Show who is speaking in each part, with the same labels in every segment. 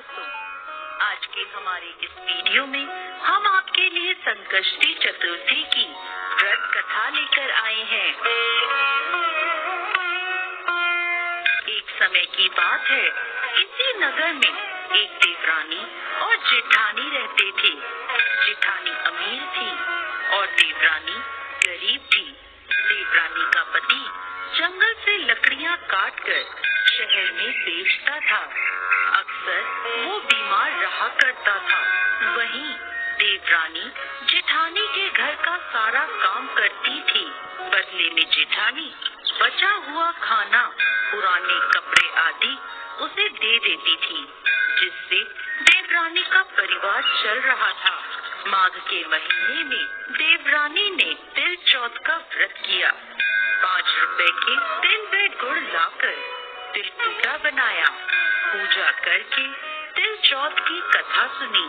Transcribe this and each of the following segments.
Speaker 1: दोस्तों, आज के हमारे इस वीडियो में हम आपके लिए संकष्टी चतुर्थी की व्रत कथा लेकर आए हैं। एक समय की बात है, इसी नगर में एक देवरानी और जेठानी रहते थे। जेठानी अमीर थी और देवरानी गरीब थी। देवरानी का पति जंगल से लकड़ियां काटकर शहर में बेचता था। अक्सर वो बीमार रहा करता था। वहीं देवरानी जेठानी के घर का सारा काम करती थी। बदले में जेठानी बचा हुआ खाना, पुराने कपड़े आदि उसे दे देती थी, जिससे देवरानी का परिवार चल रहा था। माघ के महीने में देवरानी ने तिल चौथ का व्रत किया। 5 रुपए के तिल व गुड़ लाकर तिलकुटा बनाया। पूजा करके तिल चौथ की कथा सुनी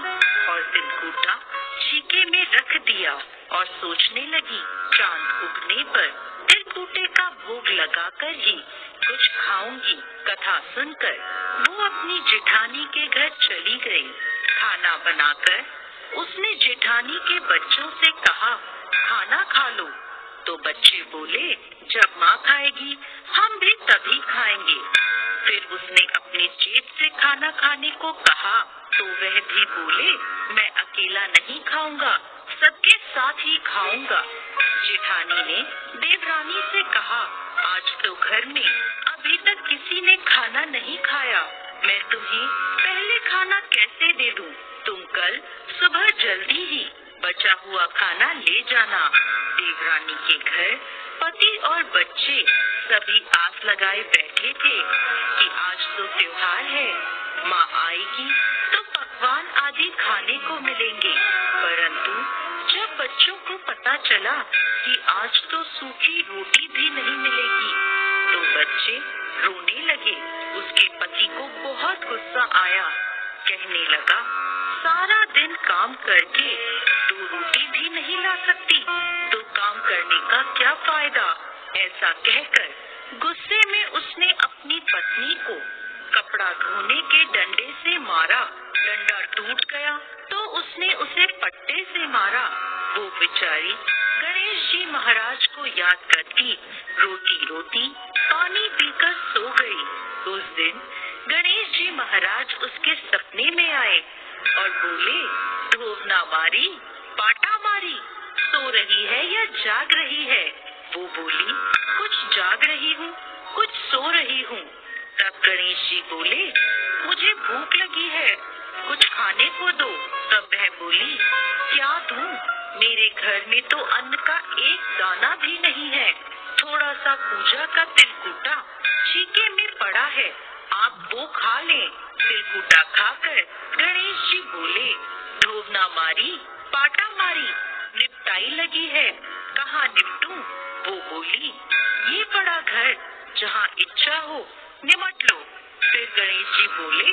Speaker 1: और तिलकुटा छीके में रख दिया और सोचने लगी, चांद उगने पर तिलकुटे का भोग लगाकर ही कुछ खाऊंगी। कथा सुनकर वो अपनी जेठानी के घर चली गई। खाना बनाकर उसने जेठानी के बच्चों से कहा, खाना खा लो। तो बच्चे बोले, जब माँ खाएगी हम भी तभी खाएंगे। फिर उसने अपनी जेब से खाना खाने को कहा तो वह भी बोले, मैं अकेला नहीं खाऊंगा, सबके साथ ही खाऊंगा। जेठानी ने देवरानी से कहा, आज तो घर में अभी तक किसी ने खाना नहीं खाया, मैं तुम्हें पहले खाना कैसे दे दूं? तुम कल सुबह जल्दी ही बचा हुआ खाना ले जाना। देवरानी के घर पति और बच्चे सभी आस लगाए बैठे थे कि आज तो त्योहार है, माँ आएगी तो पकवान आदि खाने को मिलेंगे। परंतु जब बच्चों को पता चला कि आज तो सूखी रोटी भी नहीं मिलेगी, तो बच्चे रोने लगे। उसके पति को बहुत गुस्सा आया। कहने लगा, सारा दिन काम करके 2 रोटी भी नहीं ला सकती तो काम करने का क्या फायदा? ऐसा कहकर गुस्से में उसने अपनी पत्नी को कपड़ा धोने के डंडे से मारा। डंडा टूट गया तो उसने उसे पट्टे से मारा। वो बेचारी गणेश जी महाराज को याद करती रोती रोती पानी पीकर सो गई। उस दिन गणेश जी महाराज उसके सपने में आए और बोले, धोवना मारी, पाटा मारी, सो रही है या जाग रही है? वो बोली, कुछ जाग रही हूँ, कुछ सो रही हूँ। तब गणेश जी बोले, मुझे भूख लगी है, कुछ खाने को दो। तब वह बोली, क्या दूं? मेरे घर में तो अन्न का एक दाना भी नहीं है। थोड़ा सा पूजा का तिलकुटा छीके में पड़ा है, आप वो खा लें। तिलकुटा खाकर गणेश जी बोले, धोवना मारी, पाटा मारी, निपटाई लगी है, कहाँ निपटूं? वो बोली, ये बड़ा घर, जहाँ इच्छा हो निमट लो। फिर गणेश जी बोले,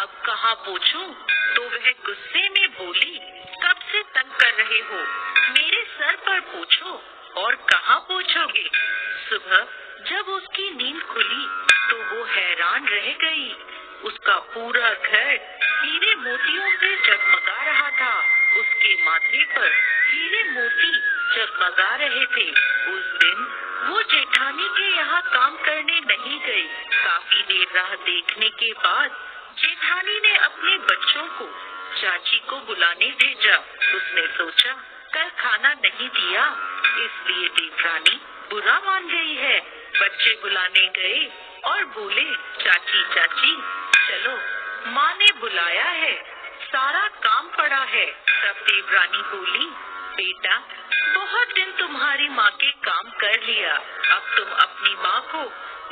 Speaker 1: अब कहाँ पूछूं? तो वह गुस्से में बोली, कब से तंग कर रहे हो? मेरे सर पर पूछो और कहाँ पूछोगे? सुबह जब उसकी नींद खुली तो वो हैरान रह गई। उसका पूरा घर हीरे मोतियों से जगमगा रहा था। उसके माथे पर हीरे मोती जगमगा रहे थे। उस दिन वो जेठानी के यहाँ काम करने नहीं गई। काफी देर राह देखने के बाद जेठानी ने अपने बच्चों को चाची को बुलाने भेजा। उसने सोचा, कल खाना नहीं दिया इसलिए देवरानी बुरा मान गई है। बच्चे बुलाने गए और बोले, चाची चाची चलो, माँ ने बुलाया है, सारा काम पड़ा है। तब देवरानी बोली, बेटा बहुत दिन तुम्हारी माँ के काम कर लिया, अब तुम अपनी माँ को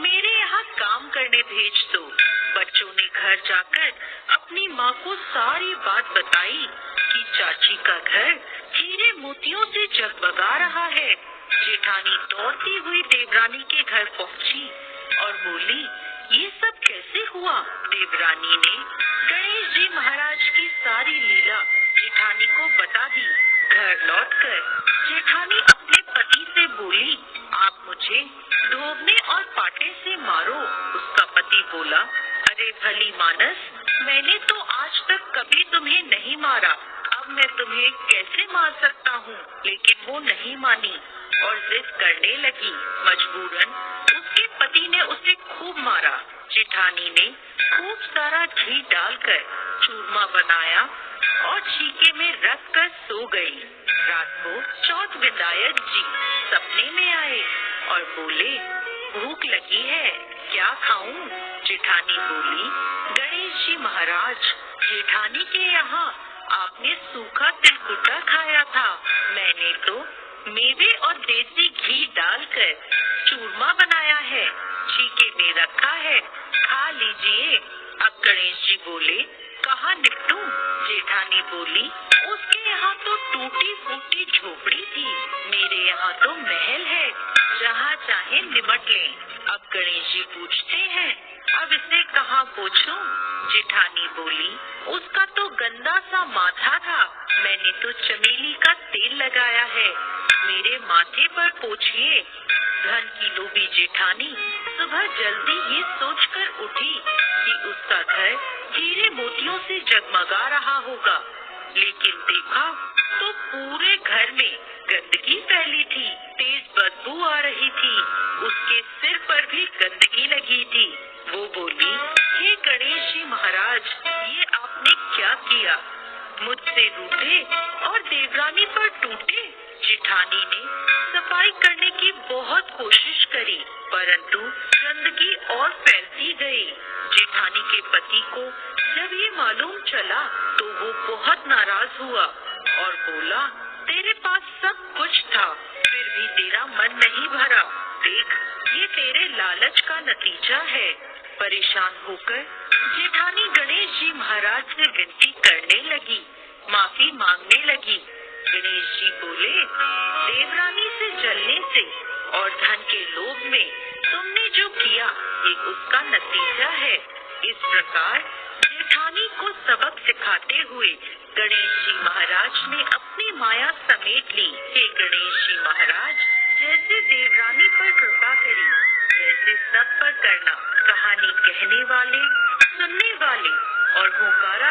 Speaker 1: मेरे यहाँ काम करने भेज दो। बच्चों ने घर जाकर अपनी माँ को सारी बात बताई कि चाची का घर हीरे मोतियों से जगमगा रहा है। जेठानी दौड़ती हुई देवरानी के घर पहुँची और बोली, ये सब कैसे हुआ? देवरानी ने गणेश जी महाराज की सारी लीला जेठानी को बता दी। घर लौटकर जेठानी अपने पति से बोली, आप मुझे धोबने और पाटे से मारो। उसका पति बोला, अरे भली मानस, मैंने तो आज तक कभी तुम्हें नहीं मारा, अब मैं तुम्हें कैसे मार सकता हूँ। लेकिन वो नहीं मानी और जिद करने लगी। मजबूरन उसके पति ने उसे खूब मारा। जेठानी ने खूब सारा घी डालकर चूरमा बनाया और छीके में रख कर सो गई। रात को चौथ विधायक जी सपने में आए और बोले, भूख लगी है, क्या खाऊं? जेठानी बोली, गणेश जी महाराज, जेठानी के यहाँ आपने सूखा तिलकुटा खाया था। मैंने तो मेवे और देसी घी डालकर चूरमा बनाया है, छीके में रखा है, खा लीजिए। अब गणेश जी बोले, कहाँ निपटूं? जेठानी बोली, उसके यहाँ तो टूटी फूटी झोपड़ी थी, मेरे यहाँ तो महल है, जहाँ चाहे निमट लें। अब गणेश जी पूछते हैं, अब इसे कहाँ पोछूं? जेठानी बोली, उसका तो गंदा सा माथा था, मैंने तो चमेली का तेल लगाया है, मेरे माथे पर पोछिए। धन की लोभी जेठानी सुबह जल्दी ये सोचकर उठी कि उसका घर हीरे मोतियों से जगमगा रहा होगा, लेकिन देखा तो पूरे घर में गंदगी फैली थी, तेज बदबू आ रही थी, उसके सिर पर भी गंदगी लगी थी। वो बोली, हे गणेश जी महाराज, ये आपने क्या किया? मुझसे रूठे और देवरानी पर टूटे। जेठानी ने सफाई करने की बहुत कोशिश करी, परंतु गंदगी और फैलती गई। जेठानी के पति को जब ये मालूम चला तो वो बहुत नाराज हुआ और बोला, तेरे पास सब कुछ था, फिर भी तेरा मन नहीं भरा, देख ये तेरे लालच का नतीजा है। परेशान होकर जेठानी गणेश जी महाराज से विनती करने लगी, माफी मांगने लगी। गणेश जी बोले, देवरानी से जलने से और धन के लोभ में तुमने जो किया ये उसका नतीजा है। इस प्रकार जेठानी को सबक सिखाते हुए गणेश जी महाराज ने अपनी माया समेट ली। हे गणेश जी महाराज, जैसे देवरानी पर कृपा करी वैसे सब पर करना। कहानी कहने वाले, सुनने वाले और होकारा